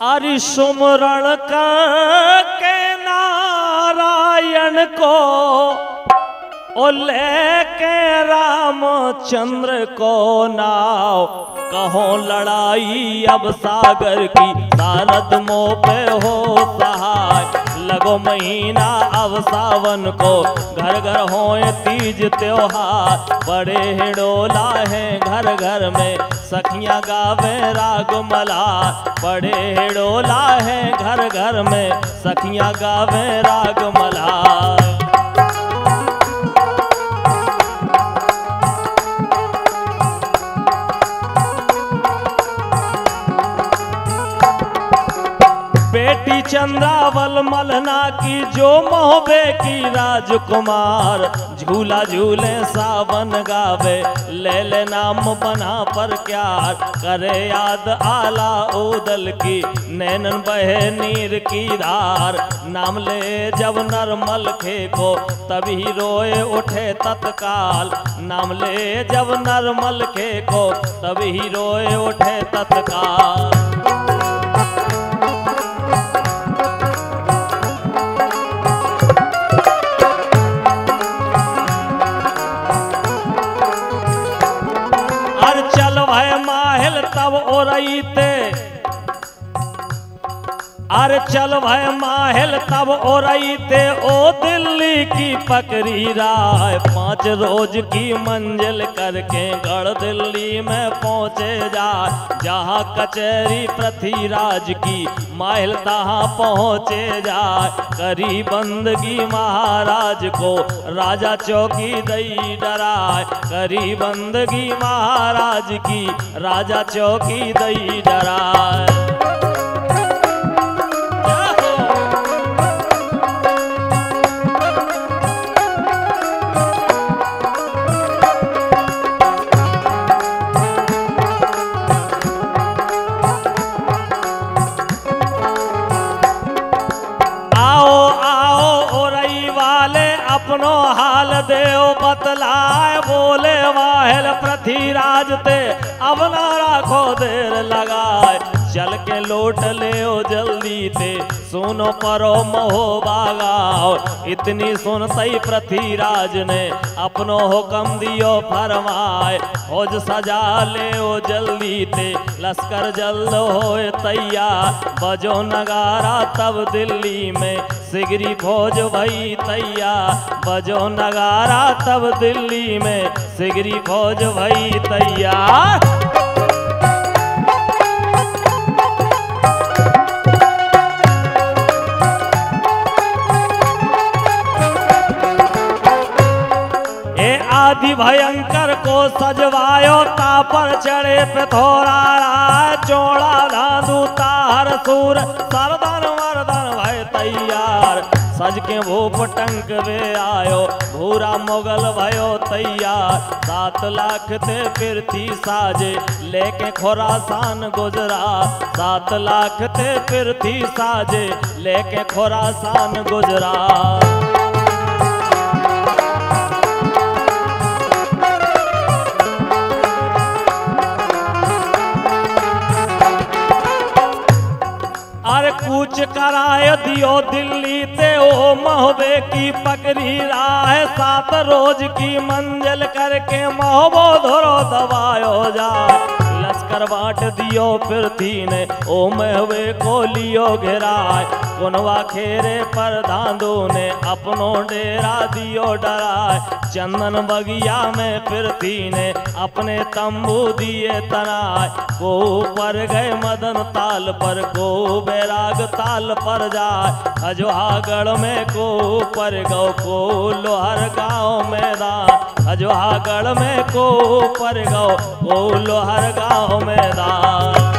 अरि सुमरण के नारायण को ओ लेके रामचंद्र को नाव कहो लड़ाई अब सागर की सारद मोह पे हो सहाय। लगो महीना अब सावन को घर घर होए तीज त्योहार। बड़े हिडोला है घर घर में सखियां गावे राग मल्हार। बड़े हिडोला है घर घर में सखियां गावे राग मल्हार। बेटी चंद्रावल मलना की जो मोहबे की राजकुमार। झूला झूले सावन गावे ले ले नाम बना पर प्यार। करे याद आला उदल की नैनन बहे नीर की धार। नाम ले जब नरमल खे को तभी रोए उठे तत्काल। नाम ले जब नरमल खे को तभी रोए उठे तत्काल। तब ओरईते अरे चल भाई माहिल तब ओरईते ओ दिल्ली की पकड़ी राय। 5 रोज की मंजिल करके गढ़ दिल्ली में पहुँचे जाए। जहाँ कचहरी पृथ्वीराज की माहिल तहाँ पहुँचे जाए। करी बंदगी महाराज को राजा चौकी दई डराए। करी बंदगी महाराज की राजा चौकी दई डराए। अपनो हाल देव बतलाए। बोले वाहिल पृथ्वीराज ते अब ना राखो देर लगाए। चल के लौट ले ओ जल्दी ते सुनो परो मोहो बागाओ। इतनी सुन सही पृथ्वीराज ने अपनो हुक्म दियो फरमाए। फौज सजा ले ओ जल्दी ते लश्कर जल्द होए तैयार। बजो नगारा तब दिल्ली में सिगरी फौज भई तैयार। बजो नगारा तब दिल्ली में सिगरी फौज भई तैयार। आदि भयंकर को सजवायो तापर चढ़े पे थोड़ा राय। चोड़ा धाधु तार सूर सरदन मर्दन भय तैयार। सज के भूप टंक वे आयो भूरा मुगल भयो तैयार। 7 लाख थे पृथ्वी साजे लेके खुरासान गुजरा। 7 लाख थे पृथ्वी साजे लेके खुरासान गुजरा। अरे कूच कराए दियो दिल्ली ते ओ मोहबे की पकड़ी राह। 7 रोज की मंजिल करके मोहबो धरो दबायो जाए। लश्कर बांट दियो पृथ्वी ने ओ मोहबे को लियो घेराए। कुनवा खेरे पर धांधो ने अपनो डेरा दियो डराए। चंदन बगिया में पृथ्वी ने अपने तंबू दिए तनाए। को पर गए मदन ताल पर को बैराग ताल पर जाए। अजवागढ़ में को पर गौ को लोहर गाँव मैदान। अजवागढ़ में को पर गौ को लोहर गाँव मैदान।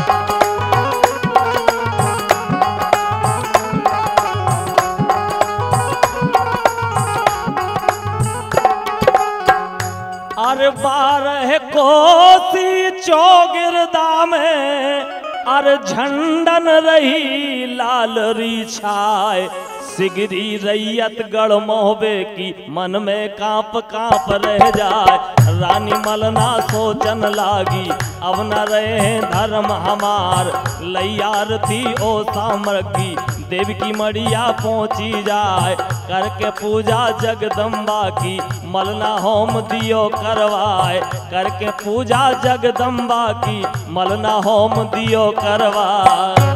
अरे 12 कोसी चौगिरदा में अर झंडन रही लाल री छाए। सिगरी रैयत गढ़ मोहबे की मन में कांप कांप रह जाए। रानी मलना सोचन लागी अब न रहे धर्म हमार, लैयार थी ओ सामग्री देव की मड़िया पहुंची जाए। करके पूजा जगदम्बा की मलना होम दियो करवाए, करके पूजा जगदम्बा की मलना होम दियो करवाए।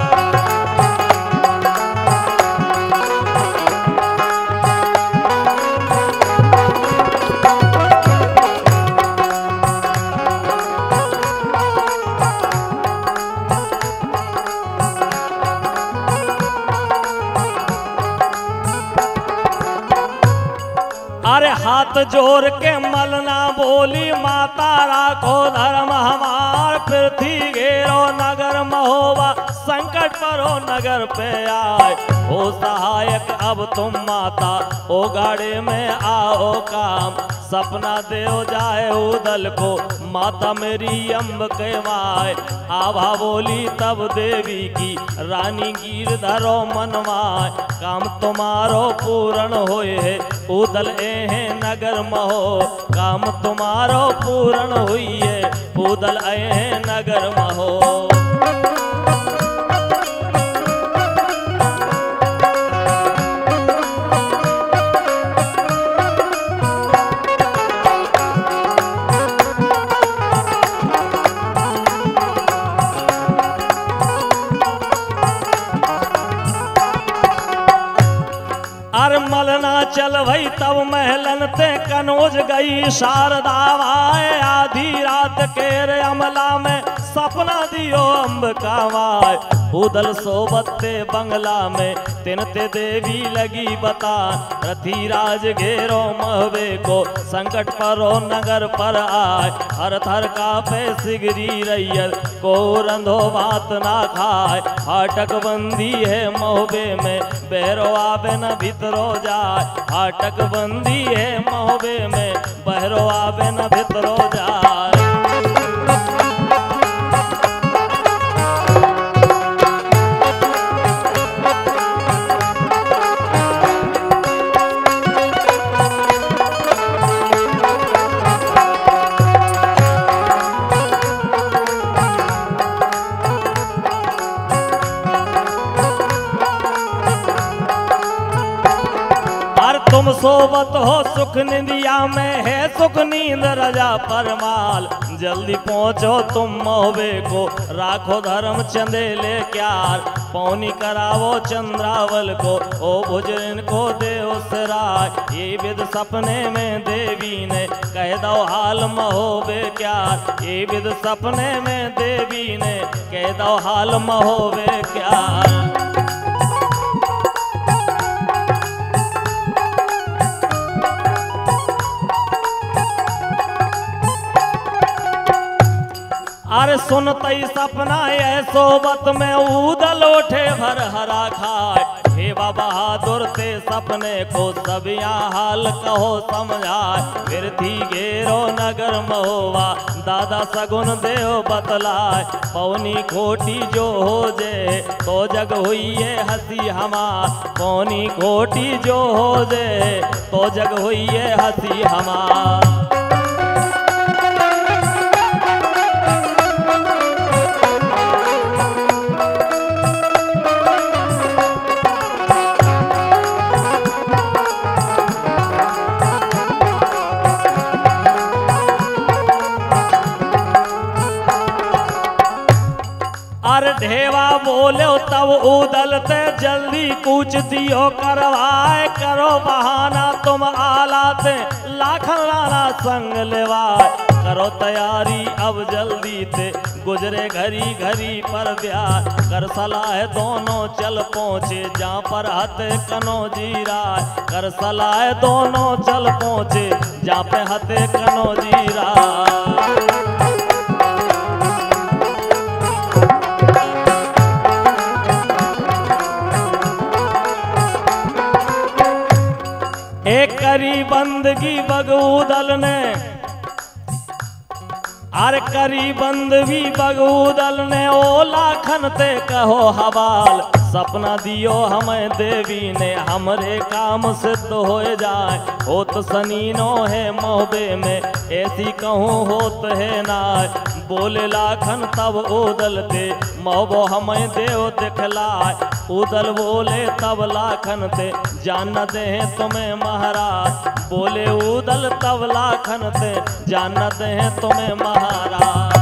अरे हाथ जोड़ के मलना बोली माता राखो धर्म हमार, पृथ्वी घेरो नगर महोबा संकट परो नगर पे आए। ओ सहायक अब तुम माता ओ गाड़े में आओ काम, सपना देओ जाए उदल को माता मेरी अम्ब के माए। आभा बोली तब देवी की रानी गिर धरो मनवाए, काम तुम्हारो पूर्ण होए है उदल है नगर महो, काम तुम्हारो पूर्ण हुई है उदल है नगर महो। अर मलना चल भई तब महलन ते कनौज गई शारदावाए। आधी रात केर अमला में सपना दियो अम्ब कावाए, उदल सोबत्ते बंगला में तिनते देवी लगी बता। रथी राज घेरो महवे को संकट परो नगर पर आए, हर थर कापे सिगरी रैयल को रंधो बात ना खाए। फाटक बंदी है महबे में बहरो आवे न भितरो जाए, फाटक बंदी है महबे में बहरो आवे न भितरो जाए। तुम सोबत हो सुख निंदिया में है सुख नींद रजा परमाल। जल्दी पहुँचो तुम मोहबे को राखो धर्म चंदेले क्यार। पौनी करावो चंद्रावल को ओ भुजरिन को देव सराय। ये विद सपने में देवी ने कह दो हाल महोबे क्यार। ये विद सपने में देवी ने कह दो हाल महोबे क्यार। अरे सुनतई सपना ये सोबत में उदल उठे भर हरा खाए। हे बहादुर ते सपने को सब यहाँ हाल कहो समझाए। फिर थी घेरो नगर महोबा दादा सगुन देव बतलाए। पौनी खोटी जो हो जे तो जग हुई ये हंसी हमार। पौनी खोटी जो हो जे तो जग हुई ये हंसी हमार। अरे ढेवा बोलो तब उदल ते जल्दी कूच दियो करवाए। करो बहाना तुम आलाते लाखन राना संग लेवाए। करो तैयारी अब जल्दी ते गुजरे घरी घरी पर ब्याह। कर सलाह दोनों चल पहुँचे जहाँ पर हत कनो जीरा। कर सलाह दोनों चल पहुँचे जहाँ पे हत कनो जीरा। एक करी बंदगी बगूदल ने अरे करी बंदगी बगूदल ने ओ लाखन ते कहो हवाल। सपना दियो हमें देवी ने हमरे काम सिद्ध हो जाए। होत सनीनो है मोहबे में ऐसी कहूँ होत है ना। बोले लाखन तब उदल ते मोहबो हमें देव दिखलाए। उदल बोले तब लाखन ते जानत है तुम्हें महाराज। बोले उदल तब लाखन ते जानत है तुम्हें महाराज।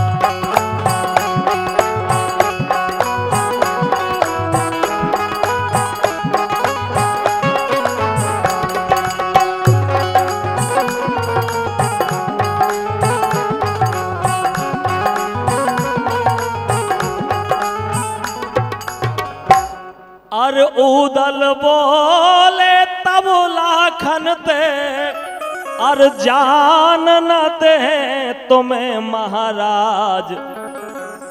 अर उदल बोले तब लाखन ते अर जान न दे तुम्हें महाराज।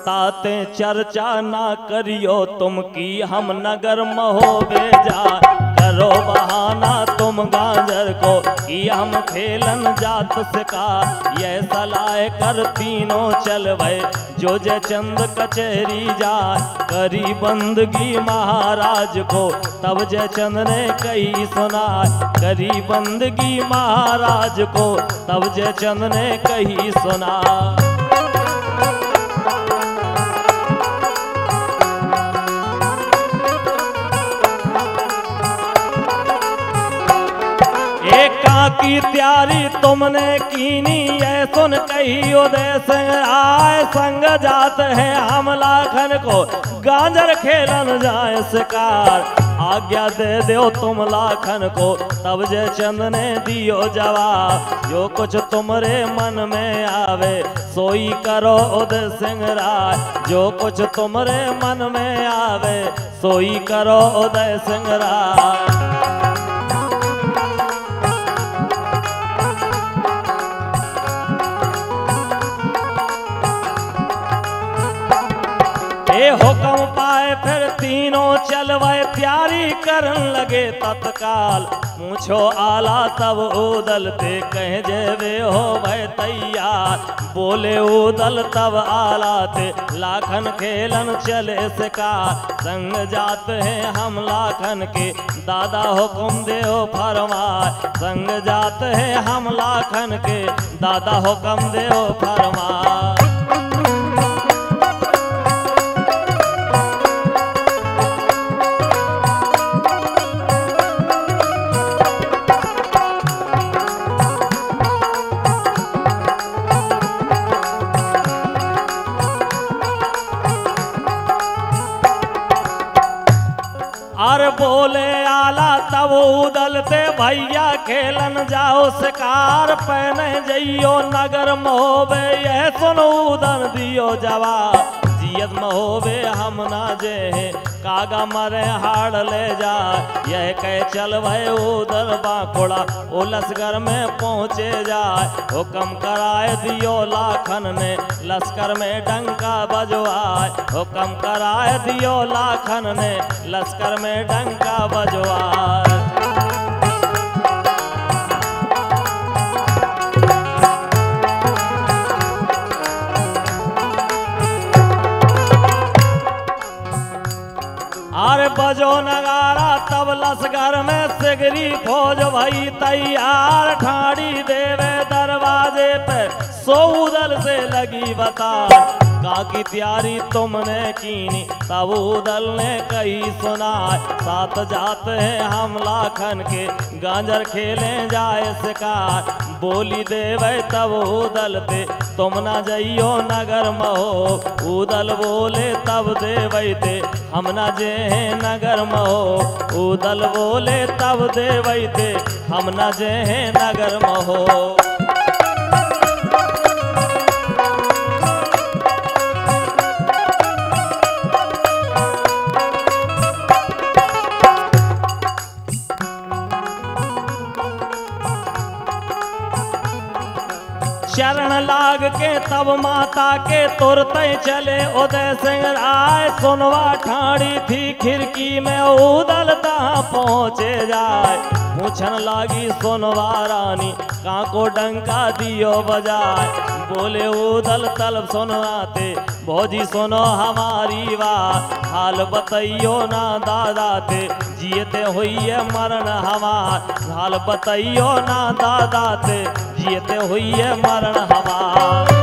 ताते चर्चा ना करियो तुम की हम नगर महोबे जा। करो बहाना तुम गांजर को कि हम खेलन जात सिका। यह सलाह कर तीनों चलवे जो जय चंद कचहरी जा। करी बंदगी महाराज को तब जय चंद ने कही सुना। करी बंदगी महाराज को तब जय चंद ने कही सुना। की तैयारी तुमने कीनी ये सुन कही उदय सिंह आए। संग जात है हम लाखन को गांजर खेलन जाए शिकार। आज्ञा दे दो तुम लाखन को तब जय चंद ने दियो जवाब। जो कुछ तुमरे मन में आवे सोई करो उदय सिंह राय। जो कुछ तुमरे मन में आवे सोई करो उदय सिंह राय। हुक्म पाए फिर तीनों चलवे तैयारी करन लगे तत्काल। पूछो आला तब उदल ते कह जेवे हो भय तैयार। बोले उदल तब आला ते लाखन खेलन चले शिकार। संग जात है हम लाखन के दादा हुक्म देओ फरमाए। संग जात है हम लाखन के दादा हुक्म देओ फरमाए। अरे बोले आला तब उदल ते भैया खेलन जाओ शिकार। पहने जइयो नगर महोबे यह सुन उदल दियो जवाब। जियत महोबे हम ना जे कागा मरे हाड़ ले जा। यह कह चल भय उदल बांकुड़ा उलसगर में पहुँचे जाए। हुक्म कराए दियो लाखन ने लश्कर में डंका बजवाए। हुक्म कराए दियो लाखन ने लश्कर में डंका बजवाए। अरे बजो नगारा तब लश्कर में सिगरी फौज भई तैयार। ठाड़ी देवे दरवाजे पे सो उदल से लगी बता। काकी तैयारी तुमने कीनी तब उदल ने कही सुना। साथ जात है हम लाखन के गांजर खेले जाए शिकार। बोली देवे तब उदल ते तुम ना जइयो नगर महो। उदल बोले तब देवे ते हम ना जे नगर महो। उदल बोले तब देवे ते हम ना जे नगर महो। चरण लाग के तब माता के तुरते चले उदय सिंह राय। सुनवा ठाड़ी थी खिड़की में उदल तहाँ पहुँचे जाए। पूछन लागी सुनवा रानी काको डंका दियो बजाए। बोले उदल तलब सुनवाते भौजी सुनो हमारी बात, हाल बतइयो ना दादा ते जियते होइए मरण हमार। हाल बतइयो ना दादा ते जियते होइए मरण हमार।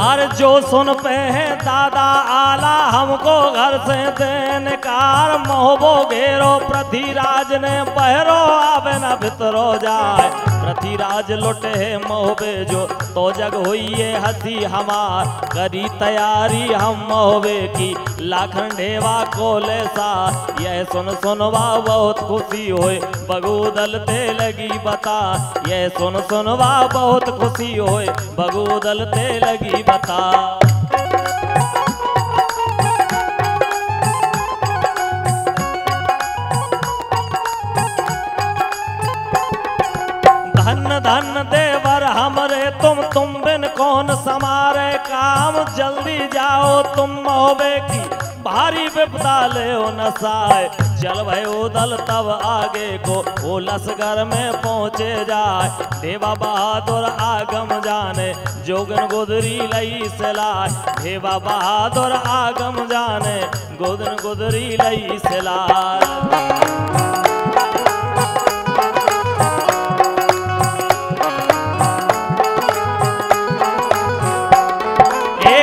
अरे जो सुन पे है दादा आला हमको घर से देनकार। मोहबो घेरो पृथ्वीराज ने बहरो आवे न भितरो जाए। पृथ्वीराज लुटे है मोहबे जो तो जग हुई हसी हमार। करी तैयारी हम मोहबे की लाखन ढेवा को लेसा। यह सुन सुनवा बहुत खुशी होए बगूदल ते लगी बता। यह सुन सुनवा बहुत खुशी होए बगूदल ते लगी बता। धन धन देवर हमरे तुम बिन कौन समारे काम। जल्दी जाओ तुम मोहबे की भारी विपदा ले नसाए। चल भय उदल तब आगे को वो लसगर में पहुँचे जाए। देवा बहादुर आगम जाने जोगन गुदरी लई से लाए। देवा बहादुर आगम जाने गोदन गुदरी लई से लाए।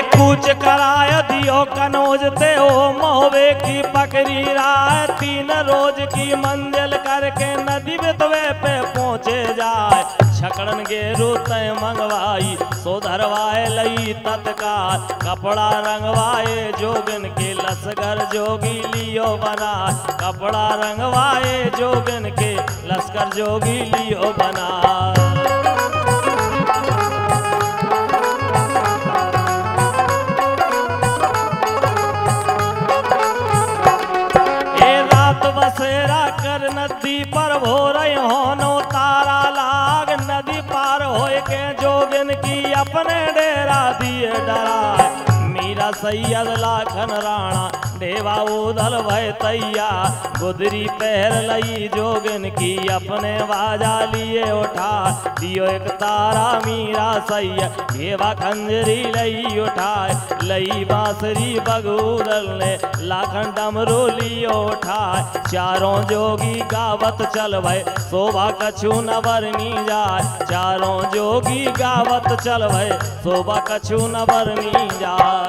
कूच कराय दियो कनौज ते ओ मोहबे की पकड़ी राय। 3 रोज की मंजिल करके नदी बितवे पे पहुँचे जाए। छकड़न गेरू तय मंगवाई सो धरवाए लई तत्काल। कपड़ा रंगवाए जोगन के लसकर जोगी लियो बना। कपड़ा रंगवाए जोगन के लश्कर जोगी लियो बना। बसेरा कर नदी पर भोर होनो तारा लाग। नदी पार होए के जोगिन की अपने डेरा दिए डराए। मीरा सैयद लाखन राणा देवा उदल भय तैया। गुदरी पहर लई जोगिन की अपने बाजा लिए उठा। दियो एक तारा मीरा सैयद देवा खंजरी लई उठाए। लई बांसुरी बगूदल ने लाखन डमरू लियो उठाए। चारों जोगी गावत चल भय शोभा कछु न बरनी जाए। चारों जोगी गावत चल भय शोभा कछु न बरनी जाए।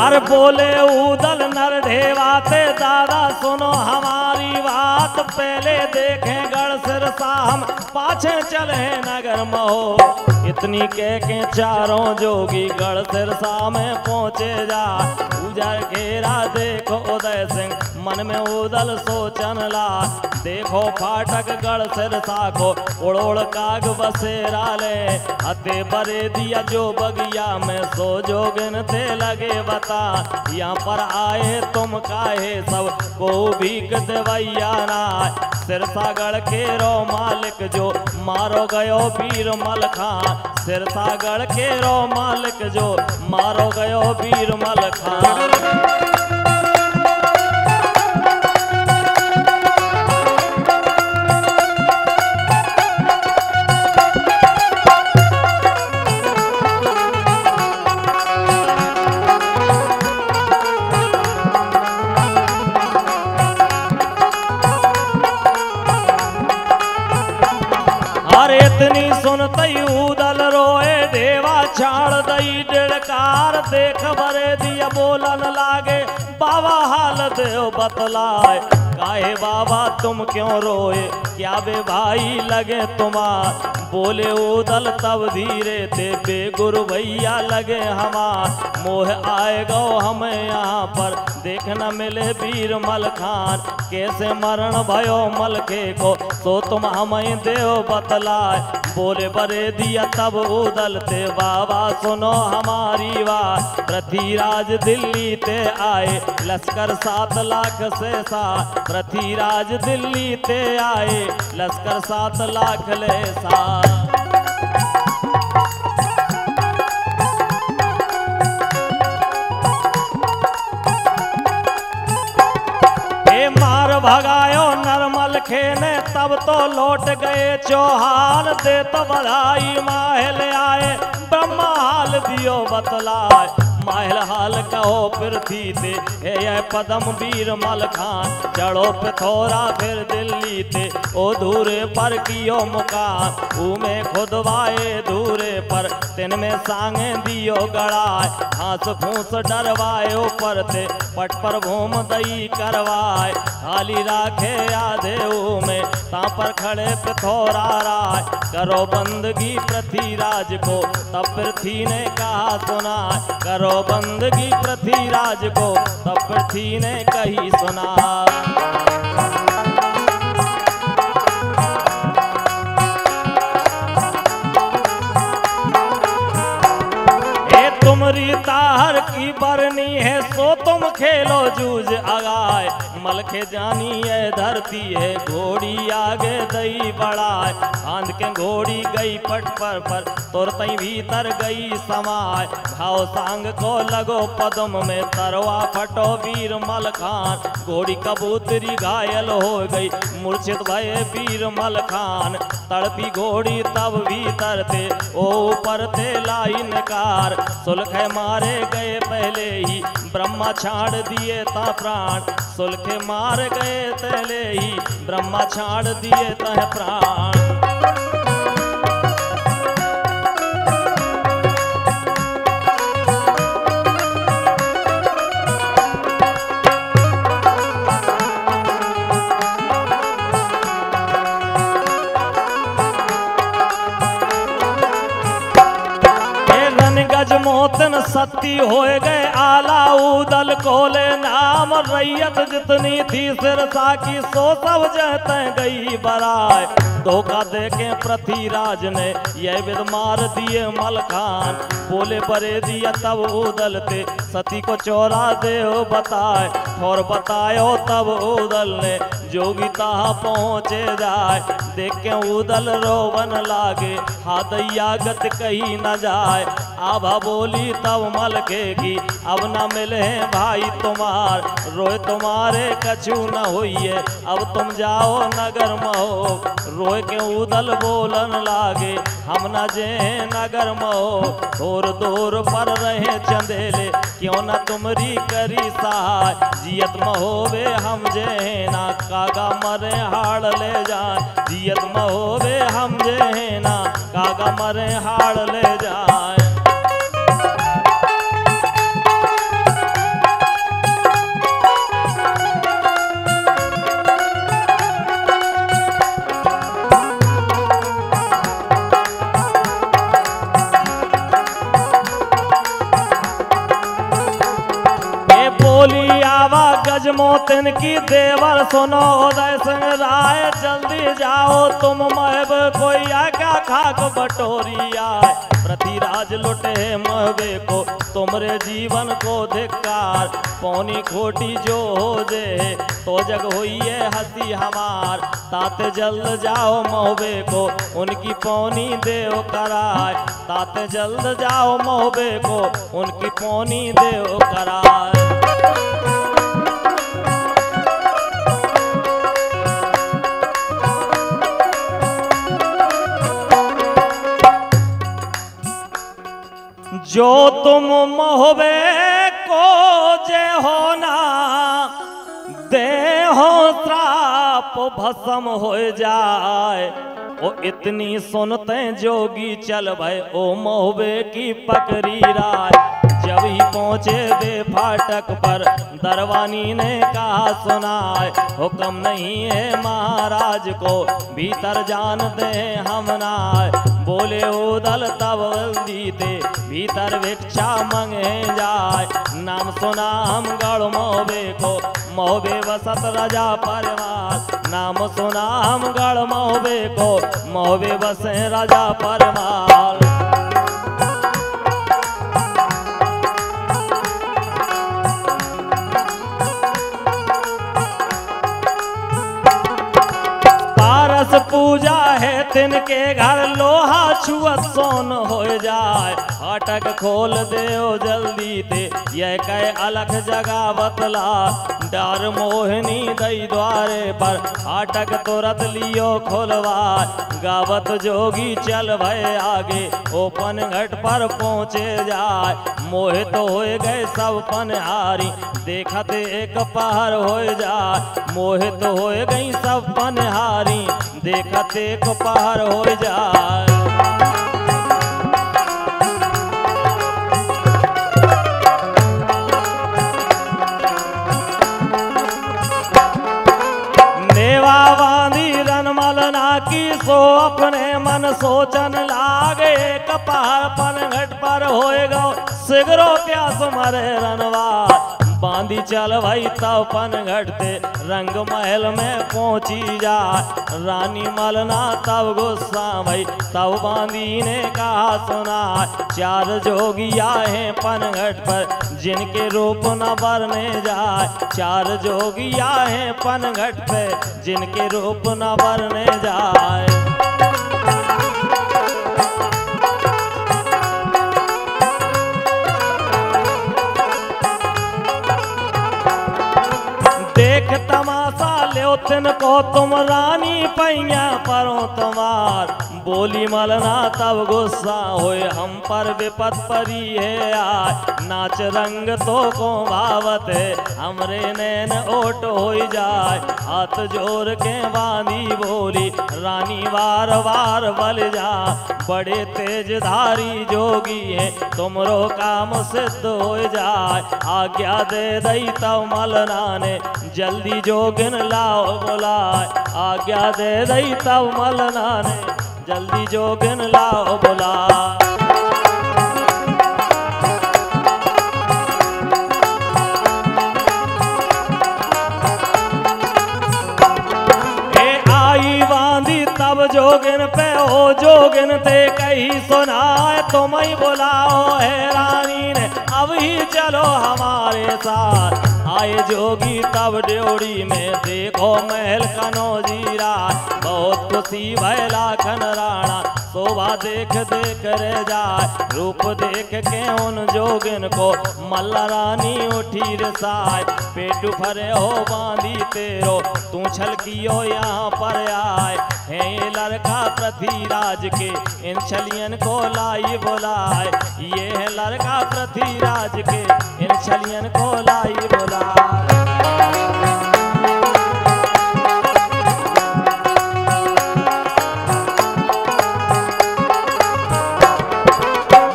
अरे बोले उदल नर ढेवाते दादा सुनो हमारी बात। पहले देखें गढ़ सिरसा हम पाछे चले नगर महो। इतनी कह के चारों जोगी गढ़ सिरसा में पहुँचे जा। उजर घेरा देखो उदय सिंह मन में उदल सोचन ला। देखो फाटक गढ़ सिरसा को उड़ोड़ काग बसेरा ले। हते बरे दिया जो बगिया में सो जोगिन थे लगे बता। यहाँ पर आए तुम काहे सब को भी देवैया ना। सिरसागढ़ के रो मालिक जो मारो गयो वीर मलखान। सिरसागढ़ के रो मालिक जो मारो गयो वीर मलखान। इतनी सुनतई उदल रोए देवा छाड़ दई डेढ़कार। देख बरे दिया बोलन लागे बाबा हाल देव बतलाए। काहे बाबा तुम क्यों रोए क्या बे भाई लगे तुम्हार। बोले उदल तब धीरे ते बेगुरु भैया लगे हमार। मोह आए गो हमें यहाँ पर देख न मिले वीर मलखान। कैसे मरण भयो मलखे को सो तुम हमें देव बतलाए। बोले बरे दिया तब उदलते बाबा सुनो हमारी बात। पृथ्वीराज दिल्ली ते आए लश्कर 7 लाख से साथ। पृथ्वीराज दिल्ली ते आए लश्कर 7 लाख ले साथ। मार भगायो नरमल खेने तब तो लौट गए चौहान। दे तो बधाई माहल आए ब्रह्मा हाल दियो बतलाए। माहल हाल कहो पृथ्वी ते हे पदम वीर मलखान। चढ़ो पिथौरा फिर दिल्ली ते ओ धूरे पर कियो मुकाम। उमे खुदवाए धूरे पर तिन में सांगे दियो गड़ाए। घास फूस डरवाए ऊपर ते पट पर भूम दई करवाए। खाली राखे आधे में ता पर खड़े पिथौरा राय। करो बंदगी पृथ्वीराज को तब पृथ्वी ने कहा सुना। करो बंदगी पृथ्वीराज को तब पृथ्वी ने कही सुना। तुमरी ताहर की बरनी है सो तुम खेलो जूझ आगाए। मलखे जानी है धरती है घोड़ी आगे दई बढ़ाए। आंध के घोड़ी गई पट पर तुरतई भीतर गई समाए। घाव सांग को लगो पद्म में तरवा फटो वीर मलखान। घोड़ी कबूतरी घायल हो गई मूर्छित भये वीर मलखान। तड़पी घोड़ी तब भीतर थे ओ ऊपर थे लाई नकार। सुलखे मारे गए पहले ही ब्रह्मा छाड़ दिए ता प्राण। सुलखे मार गए पहले ही ब्रह्मा छाड़ दिए ता प्राण। मोतन सत्ती होए गए आला उदल कोले नाम। रैयत जितनी थी सिरसा की सो सब जहते गई बराए। धोखा देके पृथ्वीराज ने यह विद मार दिए मलखान। बोले बरे दिया तब उदलते सती को चौरा देव बताए। और बतायो तब उदल ने जोगी ताहा पहुँचे जाए। देख के उदल रोवन लागे हादैया गत कही न जाए। आभा बोली तब मलखे की अब न मिले भाई तुम्हार। रोए तुम्हारे कछु न होइए अब तुम जाओ नगर महो। रोए के उदल बोलन लागे हम न जे नगर महो। दूर दूर पर रहे चंदेले क्यों न तुमरी करी सहाय। जियत महोवे हम जे ना कागा मरे हाड़ ले जाए। जियत महोवे हम जे ना कागा मरे हाड़ ले जाए। गजमोतन की देवर सुनो उदय सिंह राय। जल्दी जाओ तुम महब कोई आगा खाक बटोरी आए। पृथ्वीराज लुटे महबे को तुमरे जीवन को धिक्कार। पौनी खोटी जो हो जे तो जग होइए हंसी हमार। ताते जल्द जाओ महबे को उनकी पौनी देव कराए। ताते जल्द जाओ महबे को उनकी पौनी देव कराए। जो तुम मोहबे को जे होना दे हो श्राप भस्म हो जाए। ओ इतनी सुनते जोगी चल भय ओ मोहबे की पकड़ी राय। जब ही पहुँचे वे फाटक पर दरवानी ने कहा सुनाए। हुक्म नहीं है महाराज को भीतर जान दे हम नाय। बोले उदल तब जीते भीतर भिक्षा मंगे जाय। नाम सुना हम गढ़ मोहबे को मोहबे वसत राजा परमार। नाम सुना हम गढ़ मोहबे को मोहबे बसे राजा परमार। पारस पूजा है तिनके घर लोहा छुअत सोन हो जाए। फाटक खोल देओ जल्दी ते यह कह अलख जगा बतला। डार मोहिनी दई द्वारे पर फाटक तुरत लियो खोलवा। गावत जोगी चल भय आगे ओपन घट पर पहुँचे जाए। मोहित हो गए सब पनहारी देखत एक पहर हो जाए। मोहित हो गई सब पनहारी देखत एक पहर हो जाए। नेवा बांधी रनमलना की सो अपने मन सोचन लागे। कपार पनघट पर होए गो सिगरो प्यास मरे रनवा। बांधी चल भाई तब पनघटते रंग महल में पहुंची जा। रानी मलना तब गुस्सा भई तब बांधी ने कहा सुना। चार जोगी आए पनघट पर जिनके रूप न बरने जाए। चार जोगी आए पनघट पे जिनके रूप न बरने जाए। देख तमाशा लो तिनको तुम रानी पैया परो तुम्हार। बोली मलना तब गुस्सा होए हम पर विपत परी है आज। नाच रंग तो को भावत है हमरे नैन ओट हो जाए। हाथ जोर के बांधी बोली रानी वार वार बल जा। बड़े तेज धारी जोगी है तुमरो काम सिद्ध हो जाए। आज्ञा दे दई तब मलना ने जल्दी जोगिन लाओ बुलाए। आज्ञा दे दई तब मलना ने जल्दी जोगिन लाओ बुलाए। तब जोगिन पे हो जोगिन ते कही सुनाए। तुम ही बुलाओ है रानी ने अब ही चलो हमारे साथ। आए जोगी तब ड्योड़ी में देखो महल कनो जीरा। बहुत खुशी भय लाखन राणा शोभा देख देख रह जाए। रूप देख के उन जोगिन को मल्ला रानी उठी रसाए। पेट भरे हो बांधी तेरो तू छलकियो यहाँ पर आए। है ये लड़का पृथ्वीराज के इन छलियन को लाई बुलाए। ये है लड़का पृथ्वीराज के इन छलियन को लाई बुलाए।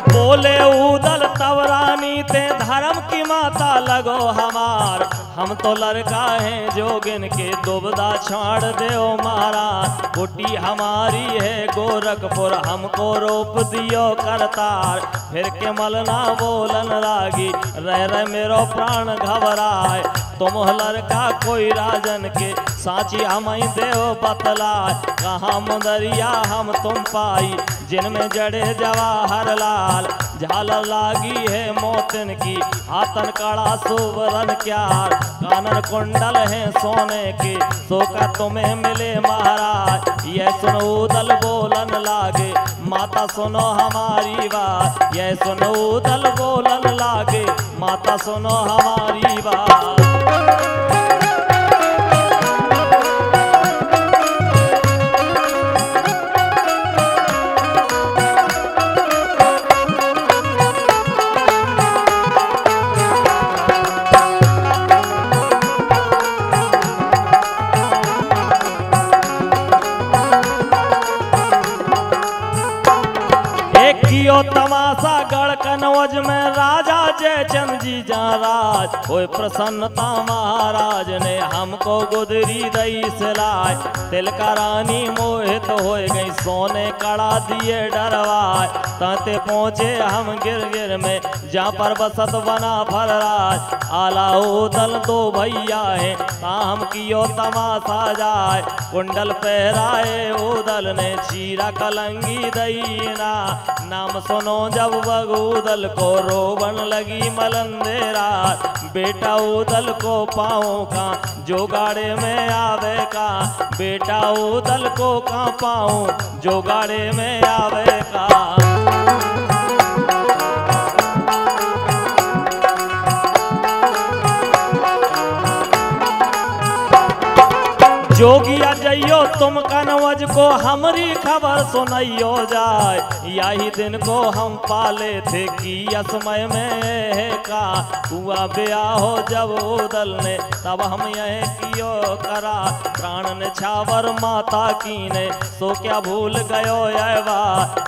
बोले उदल तब रानी ते धर्म की माता लगो हमार। हम तो लड़का हैं जोगिन के दुबदा छाड़ दो महाराज। कुटी हमारी है गोरखपुर हमको रोप दियो करतार। फिर के मलना बोलन लागी रह रह मेरो प्राण घबराए। तुम लड़का कोई राजन के साची हम देव बतलाए। कहाँ मुदरिया हम तुम पाई जिनमें जड़े जवाहर लाल। झालर लागी है मोतिन की हाथन कड़ा सुवरन क्यार। कानन कुंडल है सोने के सो का तुम्हें मिले महाराज। यह सुनो उदल बोलन लागे माता सुनो हमारी बात। यह सुनो उदल बोलन लागे माता सुनो हमारी बात। तमाशा गढ़ कनौज में राजा जयचंद जी राज होए प्रसन्नता महाराज ने हमको गुदरी दई सिलाए। तिलका रानी मोहित हो गई सोने कड़ा दिए डरवाए। ताते पहुँचे हम गिर गिर में जहाँ पर बसत बना फरराज। आला उदल दो भैया है हम कियो तमाशा जाए। कुंडल पहराए उदल ने चीरा कलंगी दईना। नाम सुनो जब बगूदल को रोबन लगी मलंदेरा। बेटा उदल को पाँव का जो गाड़े में आवे का। बेटा उदल को का पाँव जो गाड़े में आवे का। जोगिया जइयो तुम कनवज को हमरी खबर सुनाइयो जाए। यही दिन को हम पाले थे कि असमय में का हुआ ब्याह हो जब उदल ने तब हम यह कियो करा। प्राण ने छावर माता की ने सो क्या भूल गयो यवा।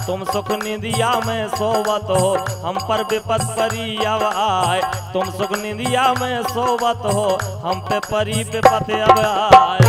तुम सुख निदिया में सोवत हो हम पर विपत परी अब आए। तुम सुख निदिया में सोवत हो हम पे परी विपत अब आए।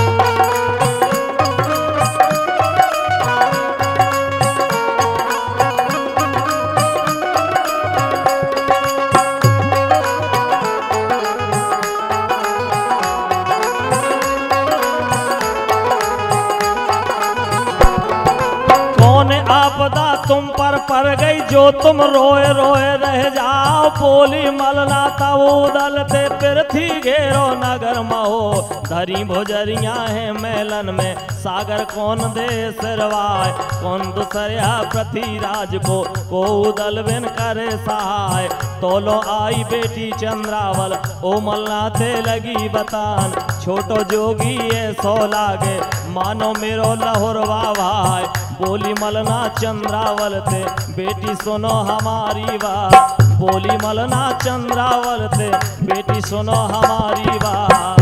आपदा तुम पर पड़ गई जो तुम रोए रोए रह जाओ। बोली मलना तब उदल ते पृथ्वी घेरो नगर महो। धरी भोजरिया है मेलन में सागर कौन दे सिरवाए। कौन दूसरा पृथ्वीराज को उदल बिन करे सहाय। तोलो आई बेटी चंद्रावल ओ मलना ते लगी बतान। छोटो जोगी ये सो लागे मानो मेरो लहुरवा भाई। बोली मलना चंद्रावल ते बेटी सुनो हमारी बात। बोली मलना चंद्रावल ते बेटी सुनो हमारी बात।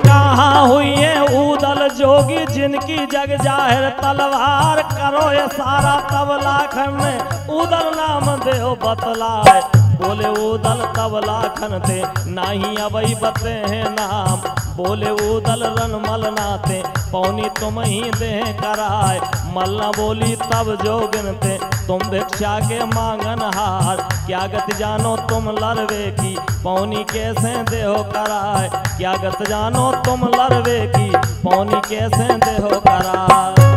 कहाँ हुई है उदल जोगी जिनकी जग जाहिर तलवार। करो ये सारा तबला खन उदल नाम देव बतलाए। बोले उदल तबला खन थे नाही अबई बते हैं नाम। बोले उदल रन मलना थे पौनी तुम ही दे कराए। मलना बोली तब जोगिन थे तुम भिक्षा के मांगन हार। क्या गत जानो तुम लरवे की पौनी कैसे देहो कराए। क्या गत जानो तुम लरवे की पौनी कैसे देहो कराए।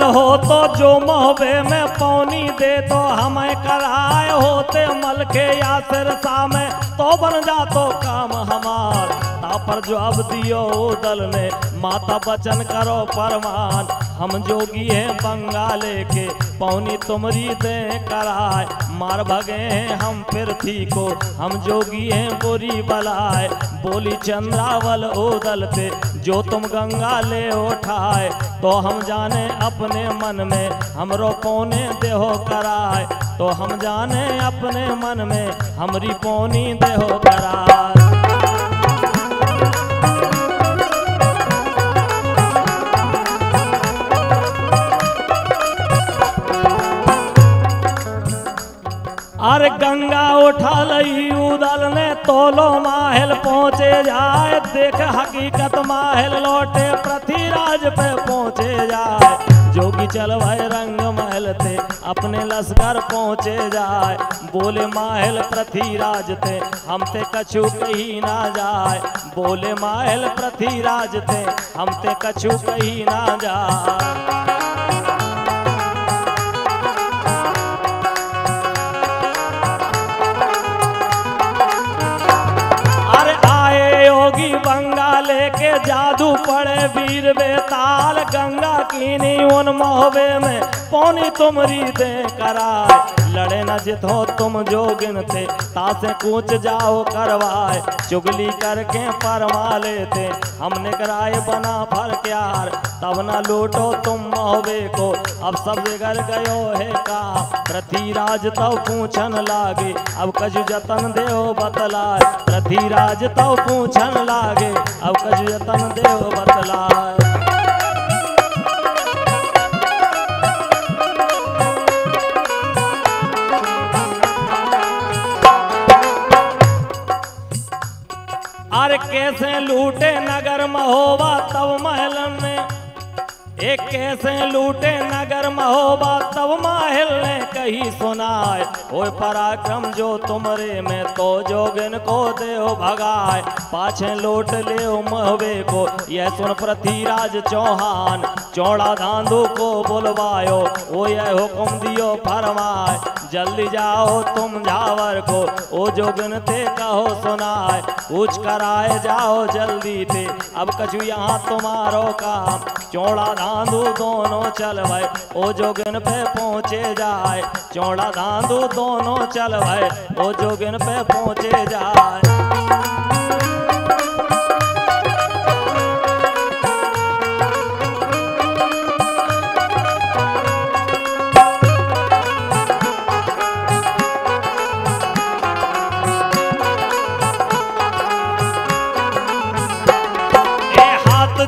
हो तो जो मोहबे में पौनी दे तो हमें कराए। होते मल के या सिरसा में तो बन जा तो काम हमार। तापर जो अब दियो उदल ने माता बचन करो परमान। हम जोगी हैं बंगाले के पौनी तुमरी दे कराए। मार भगे हैं हम पृथ्वी को हम जोगी हैं बुरी बलाए। बोली चंद्रावल उदल पे जो तुम गंगा ले उठाए। तो हम जाने अपने मन में हमरो पौने देहो कराए। तो हम जाने अपने मन में हमरी पौनी देहो कराए। अरे गंगा उठा लई उदल ने तोलो माहल पहुँचे जाए। देख हकीकत माहल लौटे पृथ्वीराज पे पहुँचे जाए। जोगी चल भाई रंग महल थे अपने लश्कर पहुँचे जाए। बोले माहल पृथ्वीराज थे हम ते कछु कहीं ना जाए। बोले माहल पृथ्वीराज थे हम ते कछु कहीं ना जाए। योगी बंगाले के जादू पड़े वीर बेताल। गंगा कीनी उन मोहबे में पौनी तुमरी दे कराए। लड़े न जितो तुम जोगिन थे, तासे कूच जाओ करवाए, चुगली करके परमा लेते, हमने कराए बना फर क्यार, तब न लूटो तुम महोबे को, अब सब बिगड़ गयो है का। पृथ्वीराज तब पूछन लागे, अब कछु जतन देव बतलाए, पृथ्वीराज तब पूछन लागे, अब कछु जतन देव बतलाए। अरे कैसे लूटे नगर महोबा तब महलन में, एक कैसे लूटे नगर महोबा तब महल ने कही सुनाए, ओए पराक्रम जो तुमरे में तो जोगिन को देव भगाए, पाछे लौट ले महोबे को यह सुन पृथ्वीराज चौहान, चौड़ा धांधु को बुलवायो, ओ यह हुक्म दियो फरमाए, जल्दी जाओ तुम झावर को, ओ जोगिन थे कहो सुनाए, कुछ कराए जाओ जल्दी थे, अब कछु यहाँ तुम्हारो काम, चौड़ा धांधु दोनों चल भाई, ओ जोगिन पे पहुँचे जाए, चौड़ा धांधु दोनों चल भाई, ओ जोगिन पे पहुँचे जाए।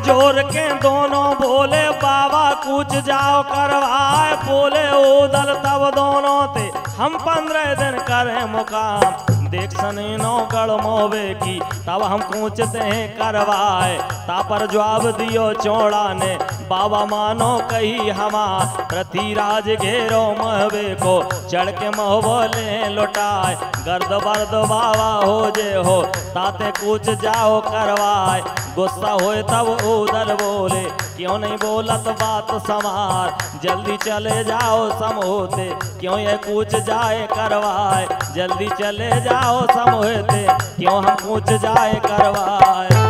जोर के दोनों बोले बाबा कूच जाओ करवाए, बोले उदल तब दोनों थे हम 15 दिन करें मुकाम, देख सनीनो गढ़ मोबे की तब हम कूचते हैं करवाए, तापर जवाब दियो चौड़ा ने बाबा मानो कही हमार, पृथ्वीराज घेरो महबे को चढ़ के महबोले लुटाए, गर्द बर्द बाबा हो जे हो ताते कूच जाओ करवाए, गुस्सा होए तब उदल बोले क्यों नहीं बोलत बात समार, जल्दी चले जाओ समूहते क्यों ये कूच जाए करवाए, जल्दी चले जाओ समूहते क्यों हम कूच जाए करवाए।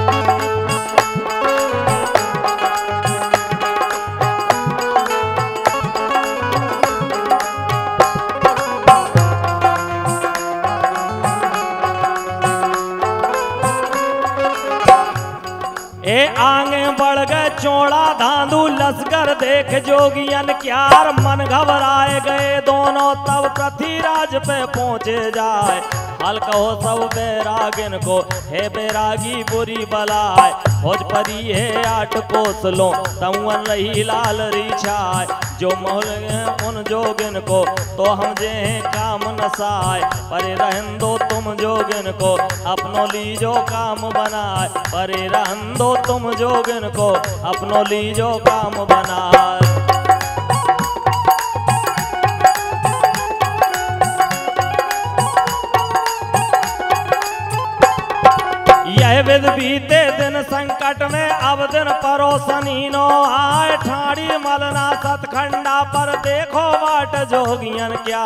ए आगे बढ़ गए चौड़ा धांधु लश्कर देख जोगियन क्यार, मन घबराए गए दोनों तब पृथ्वीराज पे पहुँचे जाए, हल कहो सब बैरागिन को हे बैरागी बुरी बलाए, भोजपरी है 8 कोस लो तमुअन रही लाल रीछाए, जो मोहल उन जोगिन को तो हम जे काम नसाए, परे रहन दो तुम जोगिन को अपनो लीजो काम बनाए, परे रहन दो तुम जोगिन को अपनो लीजो काम बनाए। यह विध बीते दिन संकट में अब दिन परोसनी नो आए, ठाड़ी मलना सतखंडा पर देखो बाट जोगियन क्या,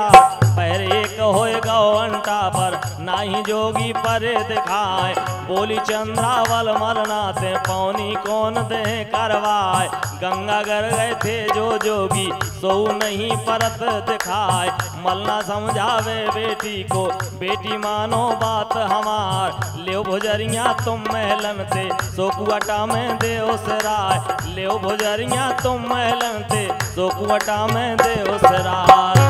पैर एक होए गौंटा पर नाही जोगी परे दिखाए, बोली चंद्रावल मलना से पौनी कौन दे करवाए, गंगा गर गए थे जो जोगी सो नहीं परत दिखाए, मलना समझावे बेटी को बेटी मानो बात हमार, ले भुजरिया तुम महलन थे सोकुवटा में देव सराय, ले भुजरिया तुम महलन थे सोकुवटा में देव सराय।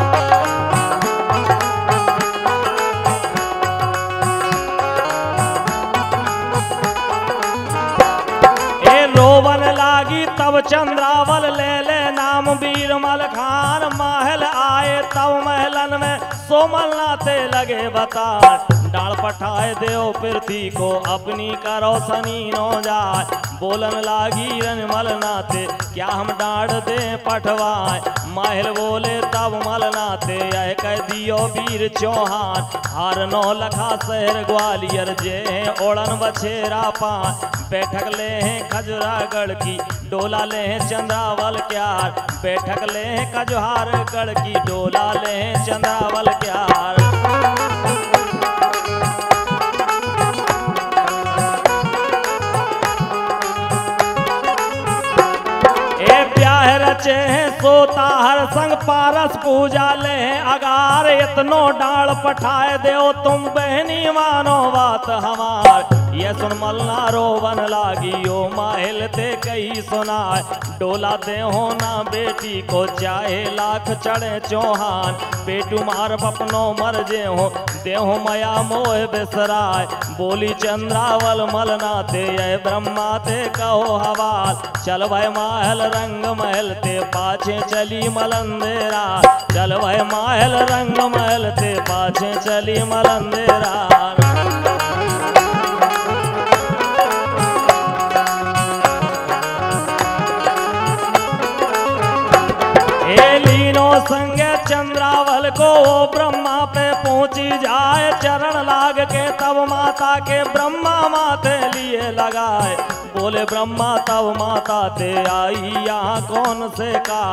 रोवन लागी तब चंद्रावल ले नाम बीरमल खान, महल आए तब महलन में सोमल नाते लगे बता, डाल पठाए देव पृथ्वी को अपनी करो सनी नो जाए, बोलन लागी रनमल नाते क्या हम डाढ़ दे पठवाए, महल बोले तब मल नाते यह कह दियो वीर चौहान, हार 9 लखा शहर ग्वालियर जे ओढ़न बछेरा पान, बैठक ले हैं खजुरागढ़ की डोला ले हैं चंद्रावल क्यार, बैठक ले हैं खजुरागढ़ की डोला ले हैं चंद्रावल क्यार। रचे हैं सोता हर संग पारस पूजा ले अगार, इतनो डाल पठाए दो तुम बहनी मानो बात हमार। ये सुन मलना रोवन लागी ओ माहिल ते कही सुनाए, डोला दे हो ना बेटी को चाहे लाख चढ़े चौहान, बेटू मार बपनो मर जे हो दे हो मया मोह बिसराय। बोली चंद्रावल मलना ते ये ब्रह्मा ते कहो हवाल, चल भाई महल रंग महल ते पाछे चली मलंदेरा, चल भाई महल रंग महल ते पाछे चली मलंदेरा। लीनो संगे चंद्रावल को वो ब्रह्मा पे पहुंची जाए, चरण लाग के तब माता के ब्रह्मा माथे लिए लगाए। बोले ब्रह्मा तब माता ते आई यहाँ कौन से का,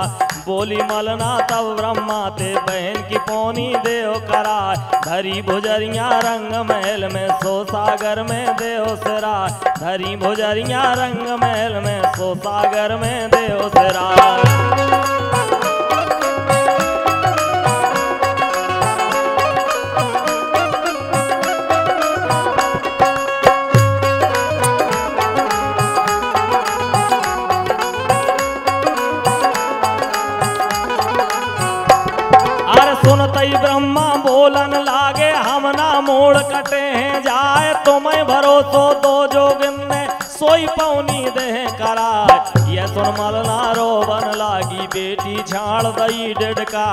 बोली मलना तब ब्रह्मा ते बहन की पौनी देव कराए। धरी भुजरिया रंग महल में सो सागर में देव सिराय, धरी भुजरिया रंग महल में सो सागर में देव सिराय। सुनतई ब्रह्मा बोलन लागे हम ना मोड़ कटे हैं जाए, तुम्हें भरोसो दो जोगिन ने सोई पौनी दे कराए। ये सुन मलना रोवन लागी बेटी झाड़ दई डिडका,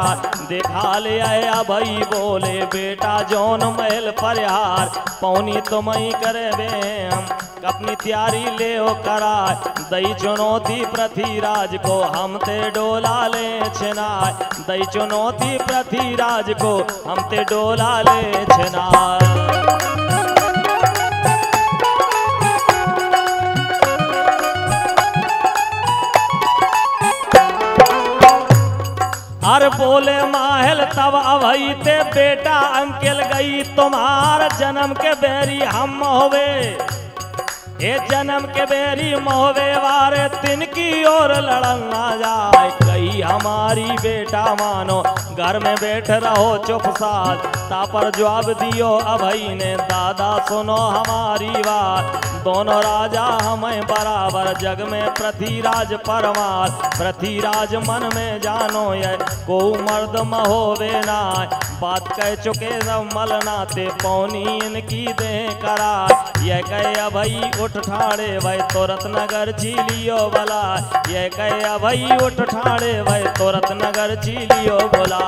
देखा ले आया भई बोले बेटा जौन महल परिहार, पौनी तुम्हें करे बे हम अपनी तैयारी ले ओ कराए। दई चुनौती पृथ्वीराज को हम ते डोला ले छिनाए, दई चुनौती पृथ्वीराज को हम ते डोला ले छिनाए। अरे बोले माहल तब अभई ते बेटा अंकेल गई तुम्हार, जन्म के बेरी हम होवे ये जन्म के बेरी मोहवे वारे तिनकी ओर लड़न ना जाए। कही हमारी बेटा मानो घर में बैठ रहो चुप साथ, तापर जवाब दियो अभई ने दादा सुनो हमारी बात। दोनों राजा हमें बराबर जग में पृथ्वीराज परमार, पृथ्वीराज मन में जानो ये को मर्द महोवे ना, बात कह चुके सब मलना ते पौनी इनकी दे करार। ये कहे अभई उठ ठाड़े भाई तुरत नगर झीलियो बोला, ये कहे अभई उठ ठाड़े भाई तुरत नगर झीलियो बोला।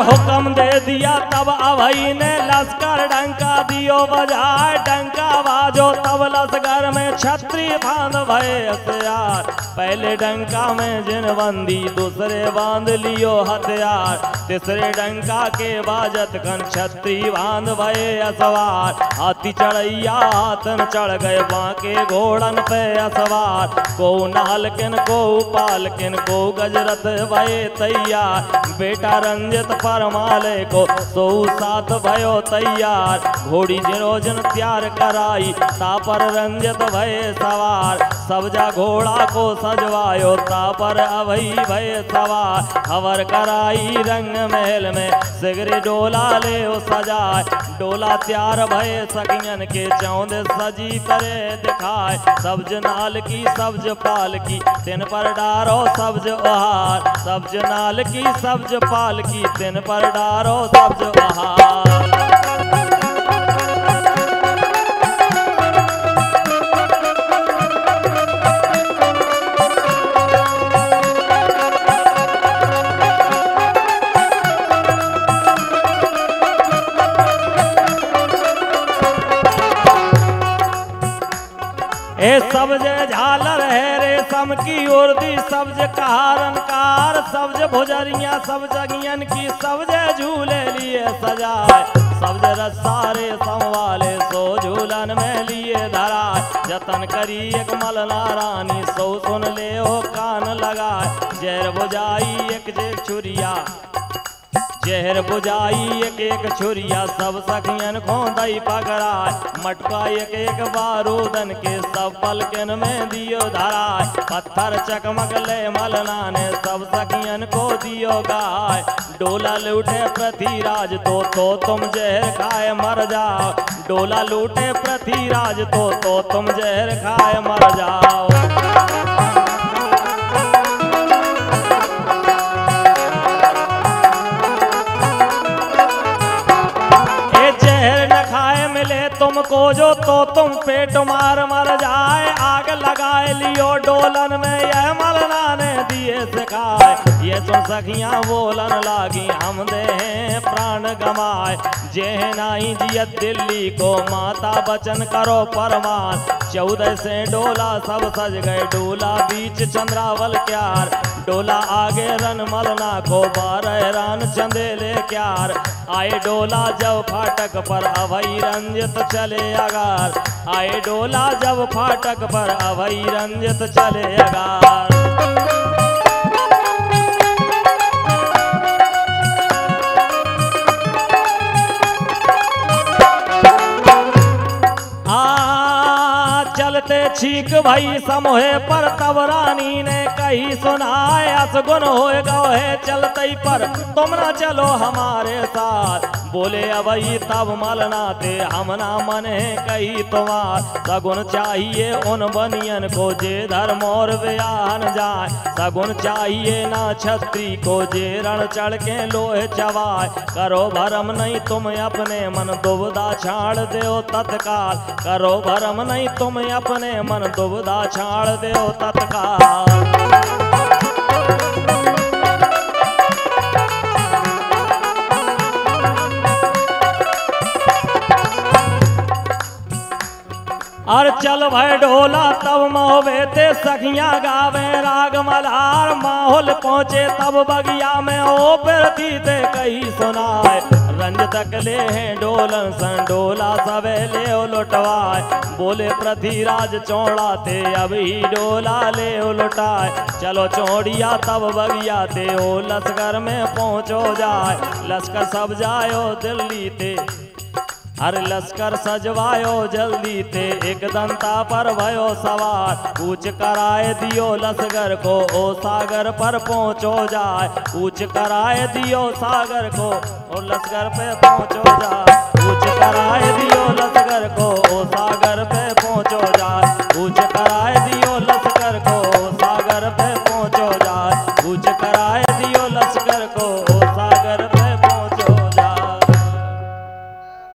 हुक्म दे दिया तब अभई ने लश्कर डंका दियो बजाए, डंका बाजो तब लश्कर में छत्री बांध भय हथियार। पहले डंका में जिन बंदी दूसरे बांध लियो हथियार, तीसरे डंका के बाजत कन छत्री बांध भय असवार। हाथी चढ़ैया हाथन चढ़ गए बांके घोड़न पे असवार, को नालकिन को पालकिन को गजरथ भय तैयार। बेटा रंजित परमाले को सो साथ भयो तैयार, घोड़ी जिनोजन तैयार कराई तापर रंजित भय सवार। सबजा घोड़ा को सजवायो तापर अभई भय सवार। खबर कराई रंग महल में सिगरे डोला ले सजाए, डोला तैयार भय सखियन के चौंद सजी करे दिखाए। सब्ज नाल की सब्ज पाल की तिन पर डारो सब्ज ओहार, सब्ज नाल की सब्ज पाल की तिन पर डारो सब्ज ओहार। ए सब्ज झालर है रे रेशम की उर्दी सब्ज कहारनकार, सब्ज भुजरिया सब जगियन की, सब्ज झूले लिए सजाए, सब्ज रसारे संवाले सो झूलन में लिए धरा, जतन करी एक मलना रानी सो सुन ले ओ कान लगाए, जहर बुझाई एक एक छुरिया, जहर बुझाई एक एक छुरिया, सब सखियन को दई पकड़ाए, मटका एक एक बारूदन के सब पलकन में दियो धराए, पत्थर चकमक ले मलना ने सब सखियन को दियो गाय, डोला लूटे पृथ्वीराज तो तुम जहर खाए मर जाओ, डोला लूटे पृथ्वीराज तो तुम जहर खाए मर जाओ। तुमको जो तो तुम पेट मार मर जाए, आग लगाए लियो डोलन में यह मलना ने दिए सिखाए, ये तो सखियां बोलन लागी हम दे प्राण गमाए, जेह नाई जियत दिल्ली को माता बचन करो परमान, 14 से डोला सब सज गए, डोला बीच चंद्रावल क्यार, डोला आगे रन मलना को 12 रान चंदेले क्यार, आए डोला जब फाटक पर अभई रंजित चले अगार, आए डोला जब फाटक पर अभई रंजित चले अगार। चलते छीक भई समोहे पर तब रानी ने कही सुनाए, असगुन होए गए चलते पर तुम न चलो हमारे साथ, बोले अबई तब मलना थे हम ना मने कही तुम्हार, सगुन चाहिए उन बनियन को जे धर्म और बयान जाए, सगुन चाहिए ना छत्री को जे रण चढ़ के लोहे चवाए, करो भरम नहीं तुम अपने मन दुविधा छाड़ दो तत्काल, करो भरम नहीं तुम अपने मन दुविधा छाड़ दो तत्काल। और चल भाई डोला तब मोहबे ते सखियां गावे राग मल्हार, माहौल पहुँचे तब बगिया में ओ फिरती ते कही सुनाए, रंज तक ले हैं डोलन सन डोला सबे ले लुटवाए, बोले पृथ्वीराज चौड़ा थे अभी डोला ले लुटाए, चलो चौड़िया तब बगिया थे ओ लश्कर में पहुँचो जाए, लश्कर सब जायो दिल्ली थे, हर लश्कर सजवायो जल्दी थे, एक दंता पर भयो सवार, कूच कराए दियो लश्कर को ओ सागर पर पहुँचो जाए, कूच कराए दियो सागर को ओ लश्कर पे पहुँचो जाए, कूच कराए दियो लश्कर को ओ सागर पे पहुँचो जाए,